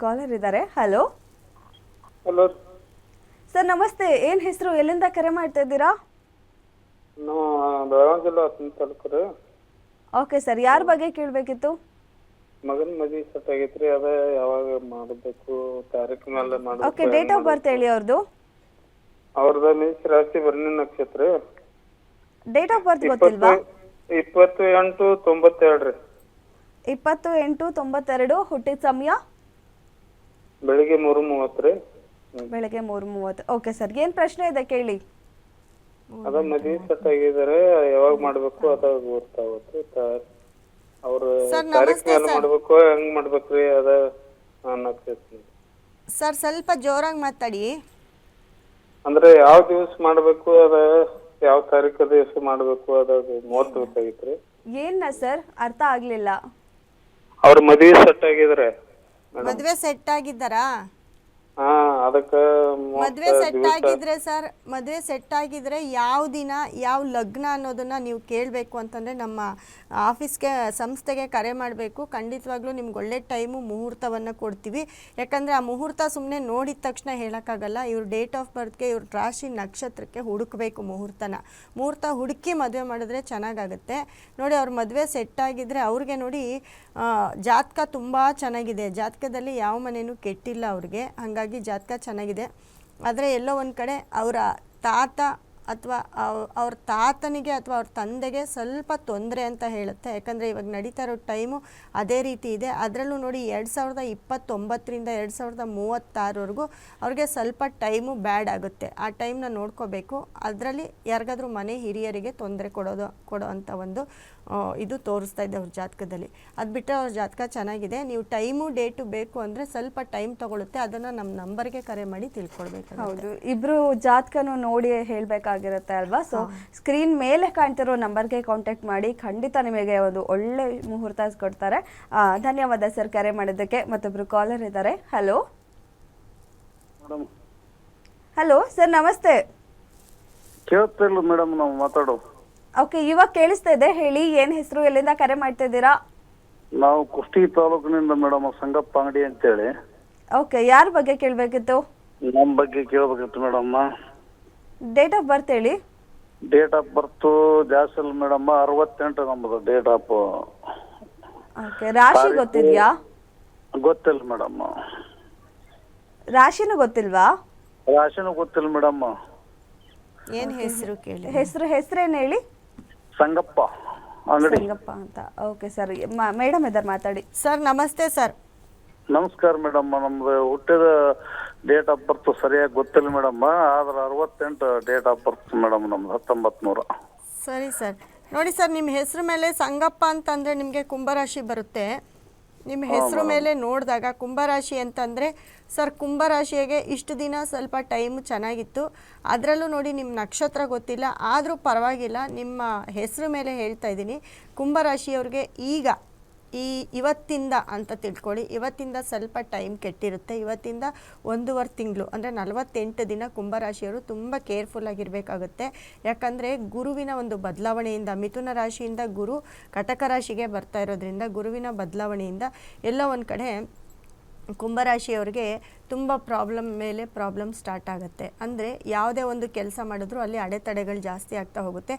Collar ಇದ್ದಾರೆ. Hello hello sir, ನಮಸ್ತೆ. ಏನ್ ಹೆಸರು, ಎಲ್ಲಿಂದ ಕರೆ ಮಾಡ್ತಾ ಇದ್ದೀರಾ? ನಾವು ಬೆಳಗಾವಿ ಜಿಲ್ಲಾ ಹತ್ತನೇ ತಾಲೂಕು ರೀ. ಓಕೆ ಸರ್, ಯಾರ ಬಗ್ಗೆ ಕೇಳಬೇಕಿತ್ತು? ಮಗನ ಮದ್ವಿ ಸೆಟ್ ಆಗೈತ್ರಿ. ಅದ ಯಾವಾಗ ಮಾಡಬೇಕು, ತಾರೀಕು ಮೇಲೆ ಓಕೆ, ಮಾಡಬೇಕು, ಡೇಟ್ ಆಫ್ ಬರ್ತ್ ಹೇಳಿ ಅವ್ರದ್ದು. ಅವ್ರದ ಮೇಷ ರಾಶಿ ಭರಣಿ ನಕ್ಷತ್ರ ಡೇಟ್ ಆಫ್ ಬರ್ತ್ ಗೊತ್ತಿಲ್ವಾ? 28/92 ರೀ. 28/92 ಹುಟ್ಟಿದ ಸಮಯ ಬೆಳಿಗ್ಗೆ 3:30 ರೀ. ಬೆಳಗ್ಗೆ 3:30. ಓಕೆ ಸರ್, ಏನ್ ಪ್ರಶ್ನೆ ಇದೆ ಕೇಳಿ. ಅದ ಮದ್ವಿ ಸೆಟ್ ಆಗಿದ್ದಾರೆ, ಯಾವಾಗ ಮಾಡ್ಬೇಕು ಅದ ಗೊತ್ತಾಗುತ್ತೆ. ಅವ್ರ ತಾರೀಕು ಮೇಲೆ ಮಾಡ್ಬೇಕು, ಹೆಂಗ್ ಮಾಡ್ಬೇಕ್ರಿ ಅದ ನಕ್ಷತ್ರ. ಸರ್ ಸ್ವಲ್ಪ ಜೋರಾಗಿ ಮಾತಾಡಿ. ಅಂದ್ರೆ ಯಾವ ದಿವಸ ಮಾಡ್ಬೇಕು, ಅದ ಯಾವ ತಾರೀಕು ದಿವಸ ಮಾಡ್ಬೇಕು ಅದ ಮುಹೂರ್ತ ಬೇಕಾಗಿತ್ರಿ. ಏನ ಸರ್, ಅರ್ಥ ಆಗ್ಲಿಲ್ಲ. ಅವ್ರ ಮದ್ವಿ ಸೆಟ್ ಆಗಿದ್ರೆ ಮದುವೆ ಸೆಟ್ ಆಗಿದ್ದಾರಾ? ಹಾ, ಅದಕ್ಕ ಮದುವೆ ಸೆಟ್ ಆಗಿದ್ರೆ ಸರ್, ಮದುವೆ ಸೆಟ್ ಆಗಿದ್ರೆ ಯಾವ ದಿನ ಯಾವ ಲಗ್ನ ಅನ್ನೋದನ್ನ ನೀವು ಕೇಳಬೇಕು ಅಂತಂದರೆ ನಮ್ಮ ಆಫೀಸ್ಗೆ, ಸಂಸ್ಥೆಗೆ ಕರೆ ಮಾಡಬೇಕು. ಖಂಡಿತವಾಗ್ಲೂ ನಿಮ್ಗೆ ಒಳ್ಳೆ ಟೈಮು, ಮುಹೂರ್ತವನ್ನು ಕೊಡ್ತೀವಿ. ಯಾಕಂದರೆ ಆ ಮುಹೂರ್ತ ಸುಮ್ಮನೆ ನೋಡಿದ ತಕ್ಷಣ ಹೇಳೋಕ್ಕಾಗಲ್ಲ. ಇವ್ರ ಡೇಟ್ ಆಫ್ ಬರ್ತ್ಗೆ, ಇವ್ರ ರಾಶಿ ನಕ್ಷತ್ರಕ್ಕೆ ಹುಡುಕಬೇಕು ಮುಹೂರ್ತ ಹುಡುಕಿ ಮದುವೆ ಮಾಡಿದ್ರೆ ಚೆನ್ನಾಗಾಗುತ್ತೆ. ನೋಡಿ, ಅವ್ರ ಮದುವೆ ಸೆಟ್ ಆಗಿದ್ರೆ ಅವ್ರಿಗೆ ನೋಡಿ ಜಾತಕ ತುಂಬ ಚೆನ್ನಾಗಿದೆ. ಜಾತಕದಲ್ಲಿ ಯಾವ ಮನೆಯೂ ಕೆಟ್ಟಿಲ್ಲ ಅವ್ರಿಗೆ, ಹಾಗಾಗಿ ಜಾತಕ ಚೆನ್ನಾಗಿದೆ. ಆದರೆ ಎಲ್ಲೋ ಒಂದು ಕಡೆ ಅವರ ತಾತ ಅಥವಾ ಅವ್ರ ತಾತನಿಗೆ ಅಥವಾ ಅವ್ರ ತಂದೆಗೆ ಸ್ವಲ್ಪ ತೊಂದರೆ ಅಂತ ಹೇಳುತ್ತೆ. ಯಾಕಂದರೆ ಇವಾಗ ನಡೀತಾ ಇರೋ ಟೈಮು ಅದೇ ರೀತಿ ಇದೆ. ಅದರಲ್ಲೂ ನೋಡಿ 2029ರಿಂದ 2036ವರೆಗೂ ಅವ್ರಿಗೆ ಸ್ವಲ್ಪ ಟೈಮು ಬ್ಯಾಡ್ ಆಗುತ್ತೆ. ಆ ಟೈಮ್ನ ನೋಡ್ಕೋಬೇಕು. ಅದರಲ್ಲಿ ಯಾರಿಗಾದ್ರೂ ಮನೆ ಹಿರಿಯರಿಗೆ ತೊಂದರೆ ಕೊಡೋ ಅಂಥ ಒಂದು ಇದು ತೋರಿಸ್ತಾ ಇದೆ ಅವ್ರ ಜಾತಕದಲ್ಲಿ. ಅದು ಬಿಟ್ಟರೆ ಅವ್ರ ಜಾತಕ ಚೆನ್ನಾಗಿದೆ. ನೀವು ಟೈಮು ಡೇಟು ಬೇಕು ಅಂದರೆ ಸ್ವಲ್ಪ ಟೈಮ್ ತೊಗೊಳುತ್ತೆ. ಅದನ್ನು ನಮ್ಮ ನಂಬರ್ಗೆ ಕರೆ ಮಾಡಿ ತಿಳ್ಕೊಳ್ಬೇಕು. ಹೌದು, ಇಬ್ರು ಜಾತಕನು ನೋಡಿ ಹೇಳ್ಬೇಕಾಗಿರುತ್ತೆ ಅಲ್ವಾ? ಸೊ ಸ್ಕ್ರೀನ್ ಮೇಲೆ ಕಾಣ್ತಿರೋ ನಂಬರ್ಗೆ ಕಾಂಟ್ಯಾಕ್ಟ್ ಮಾಡಿ, ಖಂಡಿತ ನಿಮಗೆ ಒಂದು ಒಳ್ಳೆ ಮುಹೂರ್ತ ಕೊಡ್ತಾರೆ. ಧನ್ಯವಾದ ಸರ್ ಕರೆ ಮಾಡಿದ್ದಕ್ಕೆ. ಮತ್ತೊಬ್ರು ಕಾಲರ್ ಇದ್ದಾರೆ. ಹಲೋ ಹಲೋ ಸರ್, ನಮಸ್ತೆ. ಕೇಳ್ತಿಲ್ಲ ಮೇಡಮ್, ನಾವು ಮಾತಾಡೋ. ಓಕೆ, ಇವಾಗ ಕೇಳಿಸ್ತಾ ಇದೆ. ಹೇಳಿ, ಏನ್ ಹೆಸರು, ಎಲ್ಲಿಂದ ಕರೆ ಮಾಡ್ತಾ ಇದ್ದೀರಾ? ನಾವು ಕುಷ್ಟಗಿ ತಾಲೂಕಿನಿಂದ ಮೇಡಮ್, ಸಂಗಪ್ಪ ಅಂಗಡಿ ಅಂತೇಳಿ. ಓಕೆ, ಯಾರ ಬಗ್ಗೆ ಕೇಳಬೇಕಿತ್ತು? ನಮ್ಮ ಬಗ್ಗೆ ಕೇಳ್ಬೇಕಿತ್ತು ಮೇಡಮ್. ಡೇಟ್ ಆಫ್ ಬರ್ತ್ ಹೇಳಿ. ಡೇಟ್ ಆಫ್ ಬರ್ತ್ ಜಾಸ್ತಿ ಇಲ್ಲ ಮೇಡಮ್, 68 ನಮ್ಮದು ಡೇಟ್ ಆಫ್. ಓಕೆ, ರಾಶಿ ಗೊತ್ತಿದ್ಯಾ? ಗೊತ್ತಿಲ್ಲ ಮೇಡಮ್. ರಾಶಿನೂ ಗೊತ್ತಿಲ್ವಾ? ರಾಶಿನೂ ಗೊತ್ತಿಲ್ಲ ಮೇಡಮ್. ಏನು ಹೆಸರು ಕೇಳಿ. ಹೆಸರೇನು ಹೇಳಿ? ಸಂಗಪ್ಪ ಅಂಗಡಿ. ಸಂಗಪ್ಪ ಅಂತ. ಓಕೆ ಸರ್, ಮೇಡಮ್ ಇದ್ದಾರೆ, ಮಾತಾಡಿ. ಸರ್ ನಮಸ್ತೆ ಸರ್. ನಮಸ್ಕಾರ ಮೇಡಮ್. ನಮ್ದು ಹುಟ್ಟಿದ ಡೇಟ್ ಆಫ್ ಬರ್ತ್ ಸರಿಯಾಗಿ ಗೊತ್ತಿಲ್ಲ ಮೇಡಮ್. ಆದ್ರೆ 68 ಡೇಟ್ ಆಫ್ ಬರ್ತ್ ಮೇಡಮ್ ನಮ್ದು, 1900. ಸರಿ ಸರ್. ನೋಡಿ ಸರ್, ನಿಮ್ಮ ಹೆಸರು ಮೇಲೆ ಸಂಗಪ್ಪ ಅಂತಂದರೆ ನಿಮಗೆ ಕುಂಭರಾಶಿ ಬರುತ್ತೆ. ನಿಮ್ಮ ಹೆಸರು ಮೇಲೆ ನೋಡಿದಾಗ ಕುಂಭರಾಶಿ ಅಂತಂದರೆ ಸರ್, ಕುಂಭರಾಶಿಗೆ ಇಷ್ಟು ದಿನ ಸ್ವಲ್ಪ ಟೈಮ್ ಚೆನ್ನಾಗಿತ್ತು. ಅದರಲ್ಲೂ ನೋಡಿ ನಿಮ್ಮ ನಕ್ಷತ್ರ ಗೊತ್ತಿಲ್ಲ, ಆದರೂ ಪರವಾಗಿಲ್ಲ. ನಿಮ್ಮ ಹೆಸರು ಮೇಲೆ ಹೇಳ್ತಾ ಇದ್ದೀನಿ. ಕುಂಭರಾಶಿಯವ್ರಿಗೆ ಈಗ ಇವತ್ತಿಂದ ಅಂತ ತಿಳ್ಕೊಳ್ಳಿ, ಇವತ್ತಿಂದ ಸ್ವಲ್ಪ ಟೈಮ್ ಕೆಟ್ಟಿರುತ್ತೆ. ಇವತ್ತಿಂದ 1.5 ತಿಂಗಳು ಅಂದರೆ 48 ದಿನ ಕುಂಭರಾಶಿಯವರು ತುಂಬ ಕೇರ್ಫುಲ್ ಆಗಿರಬೇಕಾಗುತ್ತೆ. ಯಾಕಂದರೆ ಗುರುವಿನ ಒಂದು ಬದಲಾವಣೆಯಿಂದ, ಮಿಥುನ ರಾಶಿಯಿಂದ ಗುರು ಕಟಕ ರಾಶಿಗೆ ಬರ್ತಾ ಇರೋದ್ರಿಂದ, ಗುರುವಿನ ಬದಲಾವಣೆಯಿಂದ ಎಲ್ಲೋ ಒಂದು ಕಡೆ ಕುಂಭರಾಶಿಯವರಿಗೆ ತುಂಬ ಪ್ರಾಬ್ಲಮ್ ಮೇಲೆ ಪ್ರಾಬ್ಲಮ್ ಸ್ಟಾರ್ಟ್ ಆಗುತ್ತೆ. ಅಂದರೆ ಯಾವುದೇ ಒಂದು ಕೆಲಸ ಮಾಡಿದ್ರೂ ಅಲ್ಲಿ ಅಡೆತಡೆಗಳು ಜಾಸ್ತಿ ಆಗ್ತಾ ಹೋಗುತ್ತೆ.